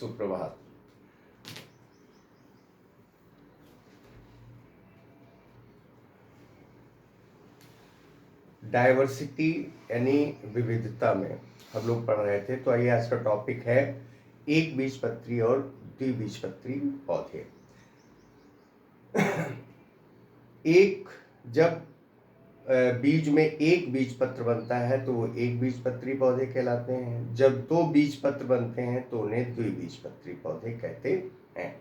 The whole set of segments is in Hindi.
सुप्रभात। डाइवर्सिटी यानी विविधता में हम लोग पढ़ रहे थे। तो आइए, आज का टॉपिक है एक बीजपत्री और द्विबीजपत्री पौधे। एक जब बीज में एक बीजपत्र बनता है तो वो एक बीजपत्री पौधे कहलाते हैं। जब दो बीजपत्र बनते हैं तो उन्हें द्विबीजपत्री पौधे कहते हैं।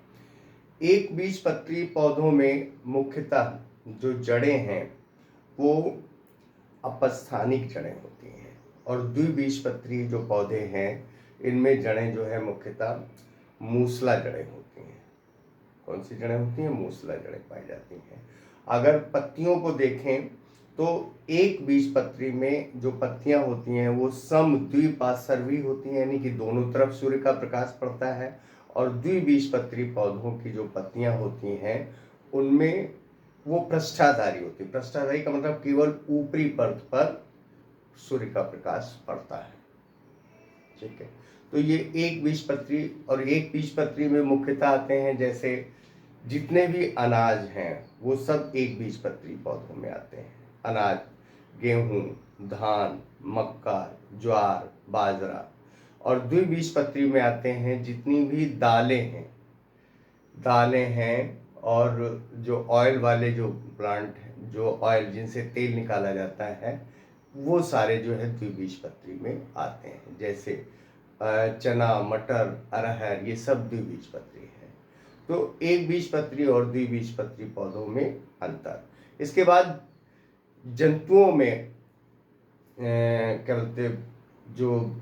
एक बीजपत्री पौधों में मुख्यतः जो जड़ें हैं वो अपस्थानिक जड़ें होती हैं, और द्विबीजपत्री जो पौधे हैं इनमें जड़ें जो है मुख्यतः मूसला जड़ें होती हैं। कौन सी जड़ें होती हैं? मूसला जड़ें पाई जाती हैं। अगर पत्तियों को देखें तो एक बीजपत्री में जो पत्तियां होती हैं वो समद्विपार्श्वी होती हैं, यानी कि दोनों तरफ सूर्य का प्रकाश पड़ता है। और द्विबीजपत्री पौधों की जो पत्तियां होती हैं उनमें वो पृष्ठाधारी होती है। पृष्ठाधारी का मतलब केवल ऊपरी परत पर सूर्य का प्रकाश पड़ता है। ठीक है, तो ये एक बीजपत्री और एक बीजपत्री में मुख्यतः आते हैं, जैसे जितने भी अनाज हैं वो सब एक बीजपत्री पौधों में आते हैं। अनाज, गेहूं, धान, मक्का, ज्वार, बाजरा। और द्विबीजपत्री में आते हैं जितनी भी दालें हैं और जो ऑयल वाले जो प्लांट हैं, जो ऑयल जिनसे तेल निकाला जाता है, वो सारे जो है द्विबीजपत्री में आते हैं। जैसे चना, मटर, अरहर, ये सब द्विबीजपत्री है। तो एक बीजपत्री और द्विबीजपत्री पौधों में अंतर। इसके बाद जंतुओं में क्या बोलते, जो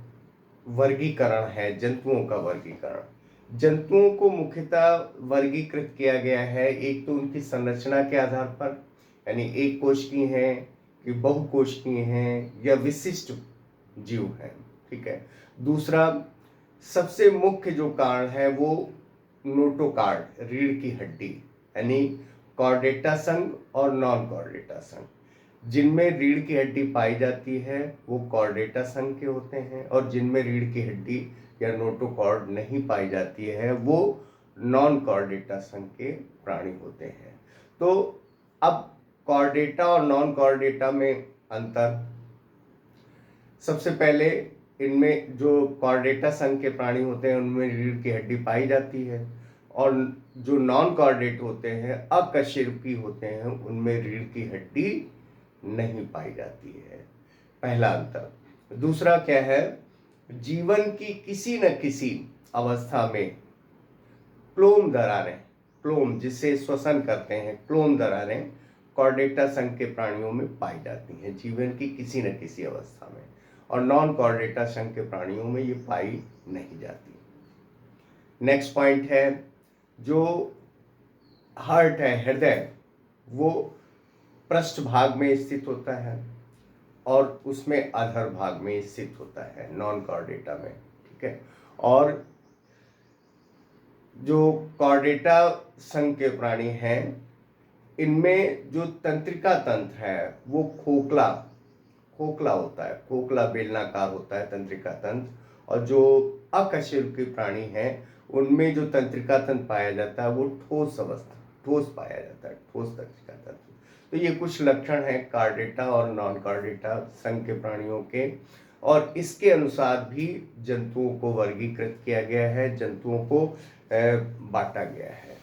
वर्गीकरण है, जंतुओं का वर्गीकरण। जंतुओं को मुख्यतः वर्गीकृत किया गया है, एक तो उनकी संरचना के आधार पर, यानी एक कोशिकीय हैं कि बहुकोशिकीय हैं या विशिष्ट जीव हैं। ठीक है। दूसरा, सबसे मुख्य जो कारण है वो नोटोकार्ड, रीढ़ की हड्डी, यानी कॉर्डेटा संघ और नॉन कॉर्डेटा संघ। जिनमें रीढ़ की हड्डी पाई जाती है वो कॉर्डेटा संघ के होते हैं, और जिनमें रीढ़ की हड्डी या नोटोकॉर्ड नहीं पाई जाती है वो नॉन कॉर्डेटा संघ के प्राणी होते हैं। तो अब कॉर्डेटा और नॉन कॉर्डेटा में अंतर। सबसे पहले, इनमें जो कॉर्डेटा संघ के प्राणी होते हैं उनमें रीढ़ की हड्डी पाई जाती है, और जो नॉन कॉर्डेट होते हैं, अकशेरुकी होते हैं, उनमें रीढ़ की हड्डी नहीं पाई जाती है। पहला अंतर। दूसरा क्या है, जीवन की किसी न किसी अवस्था में क्लोम दरारें, क्लोम जिसे श्वसन करते हैं, क्लोम दरारें कॉर्डेटा संघ के प्राणियों में पाई जाती हैं, जीवन की किसी न किसी अवस्था में। और नॉन कॉर्डेटा संघ के प्राणियों में ये पाई नहीं जाती। नेक्स्ट पॉइंट है, जो हार्ट है, हृदय, वो पृष्ठ भाग में स्थित होता है और उसमें अधर भाग में स्थित होता है नॉन कॉर्डेटा में। ठीक है। और जो कॉर्डेटा संघ के प्राणी हैं इनमें जो तंत्रिका तंत्र है वो खोखला होता है, खोखला बेलनाकार होता है तंत्रिका तंत्र। और जो अकशेरुकी प्राणी हैं उनमें जो तंत्रिका तंत्र पाया जाता है वो ठोस पाया जाता है, ठोस तंत्रिका तंत्र। तो ये कुछ लक्षण हैं कॉर्डेटा और नॉन कॉर्डेटा संघ के प्राणियों के, और इसके अनुसार भी जंतुओं को वर्गीकृत किया गया है, जंतुओं को बांटा गया है।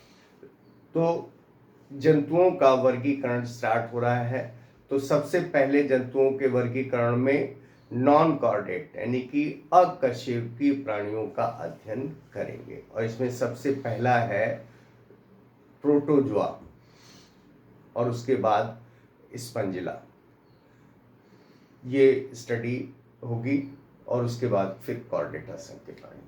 तो जंतुओं का वर्गीकरण स्टार्ट हो रहा है। तो सबसे पहले जंतुओं के वर्गीकरण में नॉन कॉर्डेट यानी कि अकशेरुकी प्राणियों का अध्ययन करेंगे, और इसमें सबसे पहला है प्रोटोजोआ, और उसके बाद स्पंजिला। ये स्टडी होगी, और उसके बाद फिर कॉर्डेटा संघ के प्राणी।